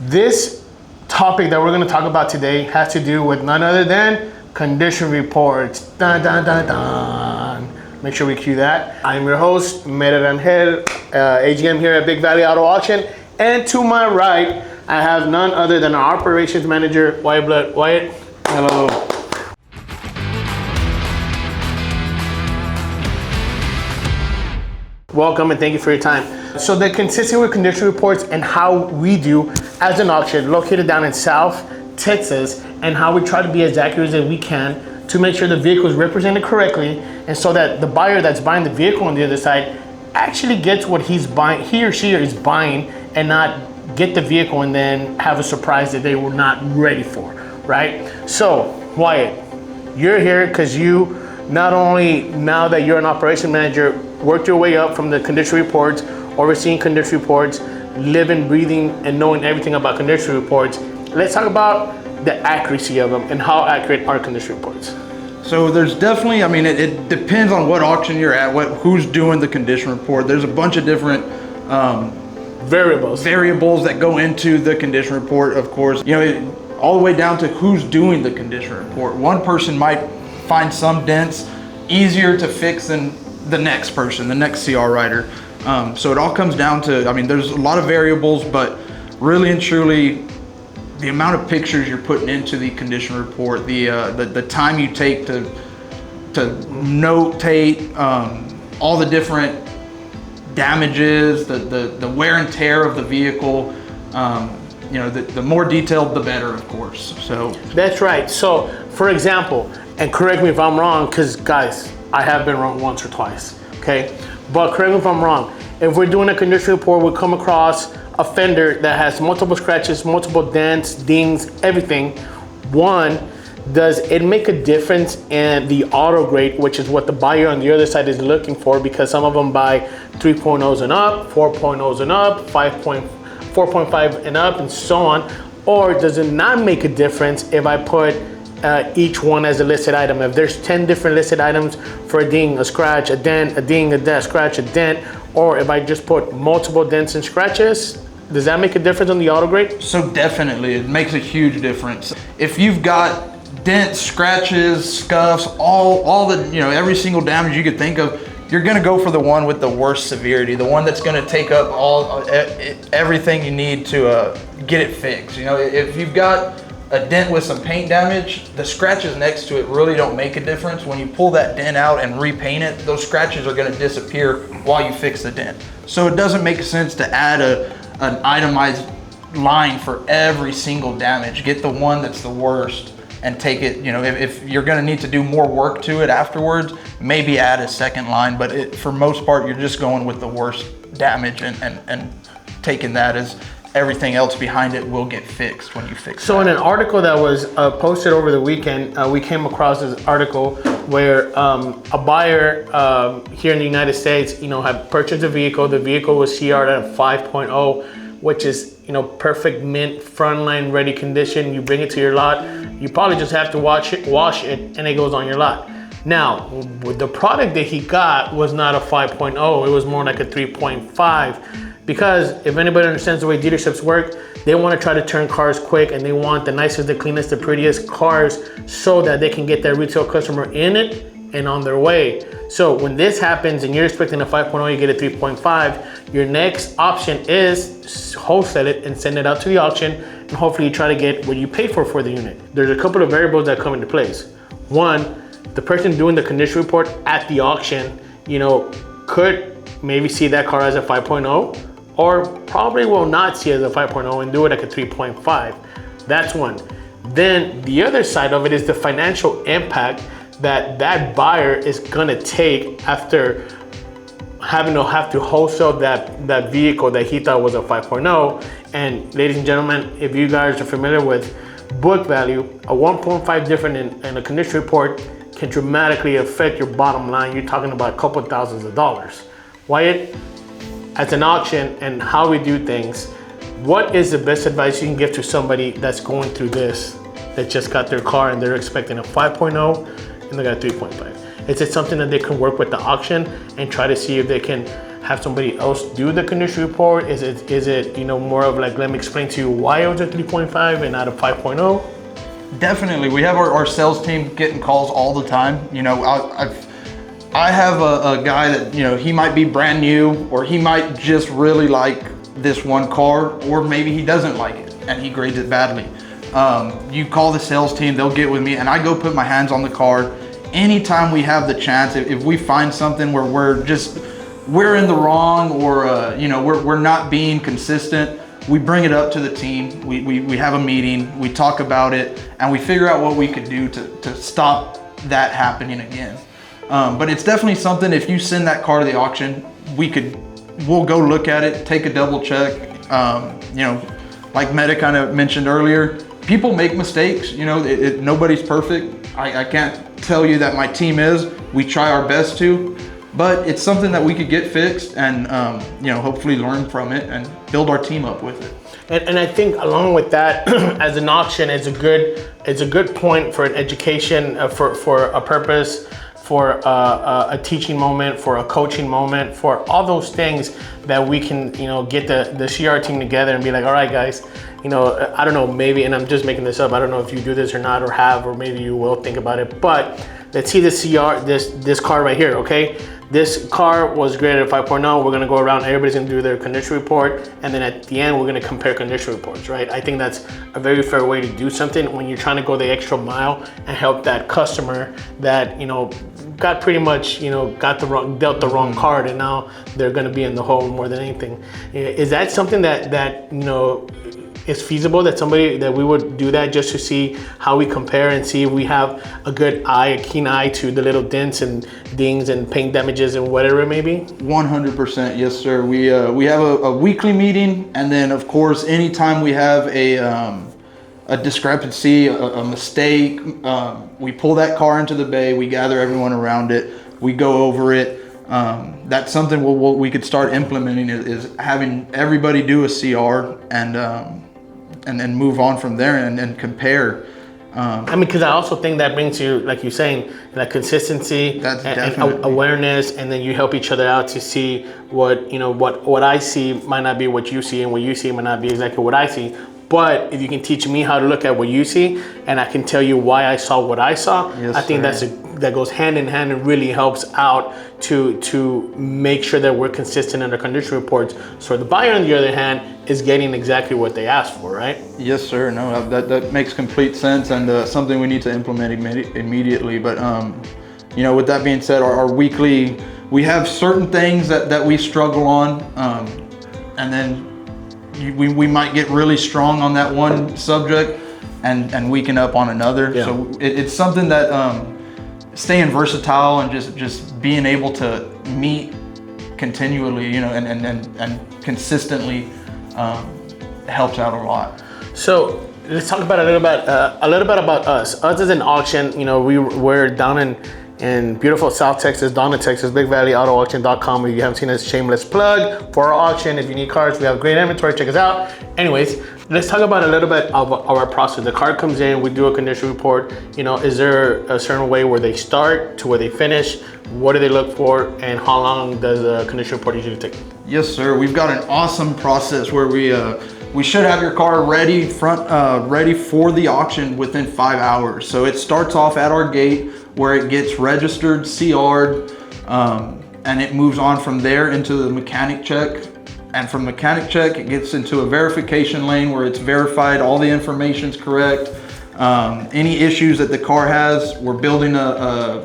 This topic that we're going to talk about today has to do with none other than condition reports. Dun, dun, dun, dun. Make sure we cue that. I'm your host, Mera Rangel, AGM here at Big Valley Auto Auction. And to my right, I have none other than our operations manager, Wyatt Blood. Wyatt. Hello. Welcome and thank you for your time. So the consistent with condition reports and how we do as an auction located down in South Texas, and how we try to be as accurate as we can to make sure the vehicle is represented correctly, and so that the buyer that's buying the vehicle on the other side actually gets what he's buying, he or she is buying, and not get the vehicle and then have a surprise that they were not ready for, right? So Wyatt, you're here because you not only, now that you're an operation manager, worked your way up from the condition reports, overseeing condition reports, living, breathing, and knowing everything about condition reports. Let's talk about the accuracy of them and how accurate are condition reports. So there's definitely, it depends on what auction you're at, who's doing the condition report. There's a bunch of different variables that go into the condition report, of course. All the way down to who's doing the condition report. One person might find some dents easier to fix than the next person, the next CR writer. So it all comes down to, there's a lot of variables, but really and truly, the amount of pictures you're putting into the condition report, the time you take to notate all the different damages, the wear and tear of the vehicle, the more detailed, the better, of course. So that's right. So for example, and correct me if I'm wrong, because guys, I have been wrong once or twice, okay? But correct me if I'm wrong. If we're doing a condition report, we come across a fender that has multiple scratches, multiple dents, dings, everything. One, does it make a difference in the auto grade, which is what the buyer on the other side is looking for? Because some of them buy 3.0s and up, 4.0s and up, 4.5 and up, and so on. Or does it not make a difference if I put each one as a listed item? If there's 10 different listed items for a ding, a scratch, a dent, a ding, a dent, scratch, a dent, or if I just put multiple dents and scratches, does that make a difference on the auto grade? So definitely, it makes a huge difference. If you've got dents, scratches, scuffs, all the, every single damage you could think of, you're gonna go for the one with the worst severity, the one that's gonna take up everything you need to get it fixed. If you've got a dent with some paint damage, the scratches next to it really don't make a difference. When you pull that dent out and repaint it, those scratches are gonna disappear while you fix the dent. So it doesn't make sense to add an itemized line for every single damage. Get the one that's the worst and take it, if you're gonna need to do more work to it afterwards, maybe add a second line, but for most part, you're just going with the worst damage and taking that as everything else behind it will get fixed when you fix it. So in an article that was posted over the weekend, we came across this article where a buyer here in the United States, had purchased a vehicle. The vehicle was CR'd at a 5.0, which is, perfect mint, frontline ready condition. You bring it to your lot, you probably just have to wash it, and it goes on your lot. Now, the product that he got was not a 5.0, it was more like a 3.5. Because if anybody understands the way dealerships work, they want to try to turn cars quick, and they want the nicest, the cleanest, the prettiest cars so that they can get their retail customer in it and on their way. So when this happens and you're expecting a 5.0, you get a 3.5, your next option is wholesale it and send it out to the auction, and hopefully you try to get what you paid for the unit. There's a couple of variables that come into place. One, the person doing the condition report at the auction, could maybe see that car as a 5.0, or probably will not see it as a 5.0 and do it like a 3.5. That's one. Then the other side of it is the financial impact that buyer is gonna take after having to wholesale that vehicle that he thought was a 5.0. And ladies and gentlemen, if you guys are familiar with book value, a 1.5 difference in a condition report can dramatically affect your bottom line. You're talking about a couple thousands of dollars. Wyatt, as an auction and how we do things, what is the best advice you can give to somebody that's going through this, that just got their car and they're expecting a 5.0 and they got a 3.5? Is it something that they can work with the auction and try to see if they can have somebody else do the condition report? Is it more of like, let me explain to you why it was a 3.5 and not a 5.0? Definitely, we have our sales team getting calls all the time. I have a guy that, he might be brand new, or he might just really like this one car, or maybe he doesn't like it and he grades it badly. You call the sales team, they'll get with me, and I go put my hands on the car. Anytime we have the chance, if we find something where we're in the wrong, or we're not being consistent, we bring it up to the team. We have a meeting, we talk about it, and we figure out what we could do to stop that happening again. But it's definitely something, if you send that car to the auction, we'll go look at it, take a double check. Like Meta kind of mentioned earlier, people make mistakes. Nobody's perfect. I can't tell you that my team is. We try our best to, but it's something that we could get fixed and hopefully learn from it and build our team up with it. And I think along with that, as an auction, it's a good point for an education, for a purpose, for a teaching moment, for a coaching moment, for all those things that we can, get the CR team together and be like, all right, guys, I don't know, maybe, and I'm just making this up, I don't know if you do this or not, or have, or maybe you will think about it, but let's see the CR, this car right here, okay? This car was graded at 5.0. We're gonna go around, everybody's gonna do their condition report, and then at the end, we're gonna compare condition reports, right? I think that's a very fair way to do something when you're trying to go the extra mile and help that customer that, got pretty much, dealt the wrong card, and now they're gonna be in the hole more than anything. Is that something that is feasible, that we would do that just to see how we compare and see if we have a keen eye to the little dents and dings and paint damages and whatever it may be? 100%, yes, sir. We have a weekly meeting, and then of course, anytime we have a discrepancy, a mistake, we pull that car into the bay, we gather everyone around it, we go over it. That's something we could start implementing, is having everybody do a CR and move on from there and compare. Because I also think that brings you, like you're saying, that consistency and awareness, and then you help each other out to see what I see might not be what you see, and what you see might not be exactly what I see. But if you can teach me how to look at what you see, and I can tell you why I saw what I saw, yes, I think that goes hand in hand and really helps out to make sure that we're consistent in our condition reports. So the buyer, on the other hand, is getting exactly what they asked for, right? Yes, sir. No, that makes complete sense, and something we need to implement immediately. But with that being said, our weekly, we have certain things that we struggle on, and then we might get really strong on that one subject and weaken up on another. Yeah. So it's something that staying versatile and just being able to meet continually, and consistently helps out a lot. So let's talk about a little bit about us. Us as an auction, we're down in beautiful South Texas, Donna, Texas, BigValleyAutoAuction.com. If you haven't seen us, shameless plug for our auction. If you need cars, we have great inventory, check us out. Anyways, let's talk about a little bit of our process. The car comes in, we do a condition report. Is there a certain way where they start to where they finish? What do they look for, and how long does the condition report usually take? Yes, sir. We've got an awesome process where we should have your car ready for the auction within 5 hours. So it starts off at our gate, where it gets registered, CR'd, and it moves on from there into the mechanic check. And from mechanic check, it gets into a verification lane where it's verified, all the information's correct. Any issues that the car has, we're building a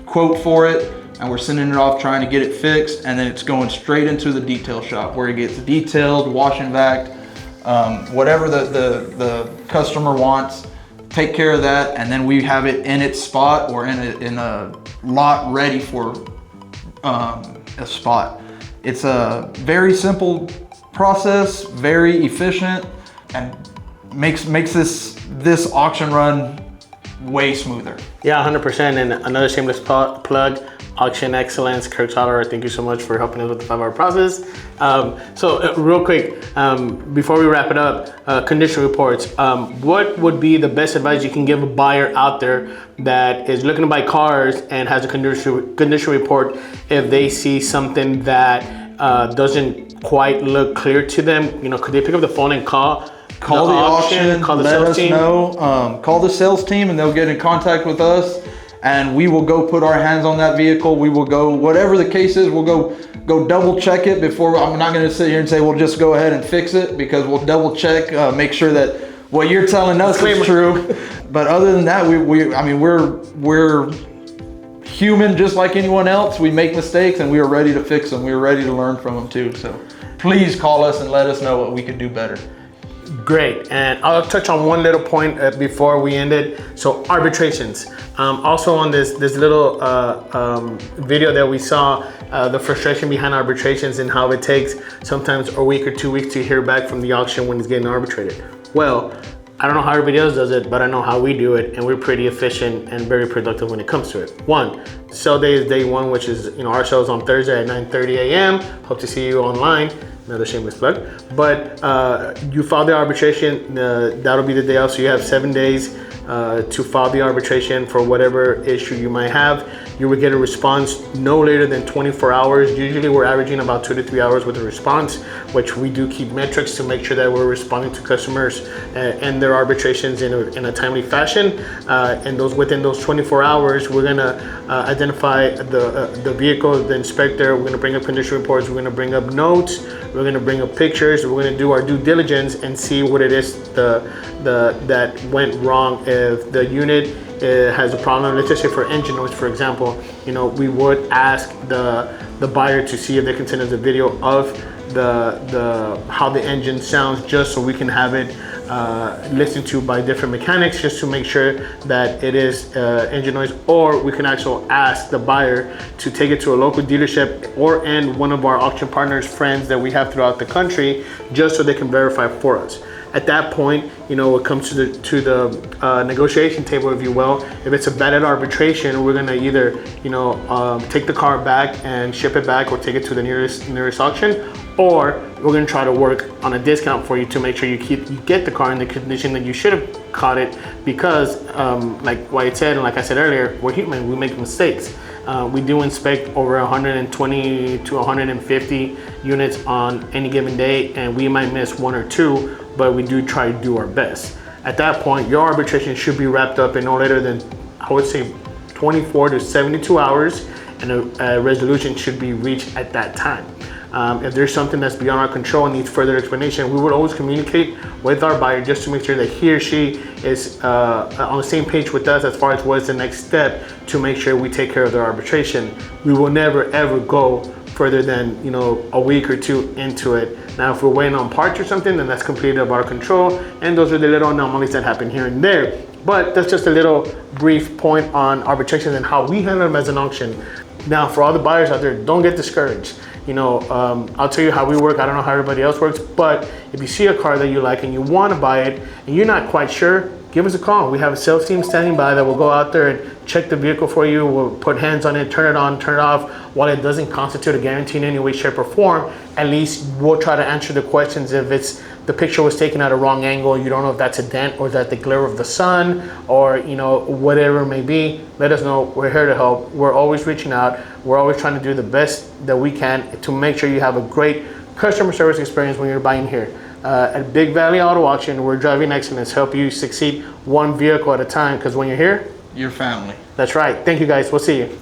quote for it, and we're sending it off trying to get it fixed, and then it's going straight into the detail shop where it gets detailed, wash and vac, whatever the customer wants. Take care of that, and then we have it in its spot or in a lot ready for a spot. It's a very simple process, very efficient, and makes this auction run way smoother. Yeah, 100%. And another shameless plug, Auction Excellence, Kirk Toller, thank you so much for helping us with the 5-hour process. Real quick, before we wrap it up, condition reports. What would be the best advice you can give a buyer out there that is looking to buy cars and has a condition report if they see something that doesn't quite look clear to them? You know, could they pick up the phone and call the auction, call the let sales us team? know. Call the sales team and they'll get in contact with us, and we will go put our hands on that vehicle. We will go, whatever the case is, we'll go double check it before. I'm not going to sit here and say we'll just go ahead and fix it, because we'll double check, make sure that what you're telling us is true. But other than that, we're human just like anyone else. We make mistakes and we are ready to fix them. We're ready to learn from them too. So please call us and let us know what we could do better. Great, and I'll touch on one little point before we end it. So arbitrations. Also on this little video that we saw, the frustration behind arbitrations and how it takes sometimes a week or 2 weeks to hear back from the auction when it's getting arbitrated. Well, I don't know how everybody else does it, but I know how we do it, and we're pretty efficient and very productive when it comes to it. One, sale day is day one, which is, our show is on Thursday at 9:30 a.m. Hope to see you online. Another shameless plug. But you file the arbitration, that'll be the day off. So you have 7 days to file the arbitration for whatever issue you might have. You will get a response no later than 24 hours. Usually we're averaging about 2 to 3 hours with a response, which we do keep metrics to make sure that we're responding to customers and their arbitrations in a timely fashion. And within those 24 hours, we're gonna identify the vehicle, the inspector. We're gonna bring up condition reports. We're gonna bring up notes. We're gonna bring up pictures. We're gonna do our due diligence and see what it is that went wrong. If the unit has a problem, let's just say for engine noise, for example, we would ask the buyer to see if they can send us a video of how the engine sounds, just so we can have it listened to by different mechanics, just to make sure that it is engine noise. Or we can actually ask the buyer to take it to a local dealership and one of our auction partners, friends that we have throughout the country, just so they can verify for us. At that point, it comes to the negotiation table, if you will. If it's a valid arbitration, we're gonna either, take the car back and ship it back, or take it to the nearest auction, or we're gonna try to work on a discount for you to make sure you get the car in the condition that you should have caught it. Because, like Wyatt said, and like I said earlier, we're human, we make mistakes. We do inspect over 120 to 150 units on any given day, and we might miss 1 or 2, but we do try to do our best. At that point, your arbitration should be wrapped up in no later than, I would say, 24 to 72 hours, and a resolution should be reached at that time. If there's something that's beyond our control and needs further explanation, we would always communicate with our buyer just to make sure that he or she is on the same page with us as far as what's the next step to make sure we take care of their arbitration. We will never ever go further than a week or 2 into it. Now, if we're waiting on parts or something, then that's completely out of our control, and those are the little anomalies that happen here and there. But that's just a little brief point on arbitration and how we handle them as an auction. Now, for all the buyers out there, don't get discouraged. I'll tell you how we work. I don't know how everybody else works, but if you see a car that you like and you want to buy it and you're not quite sure, give us a call. We have a sales team standing by that will go out there and check the vehicle for you. We'll put hands on it, turn it on, turn it off. While it doesn't constitute a guarantee in any way, shape, or form, at least we'll try to answer the questions. If the picture was taken at a wrong angle, you don't know if that's a dent or is that the glare of the sun, or whatever it may be, let us know. We're here to help. We're always reaching out. We're always trying to do the best that we can to make sure you have a great customer service experience when you're buying here. At Big Valley Auto Auction, we're driving excellence, help you succeed one vehicle at a time, because when you're here, Your family. that's right. Thank you guys. We'll see you.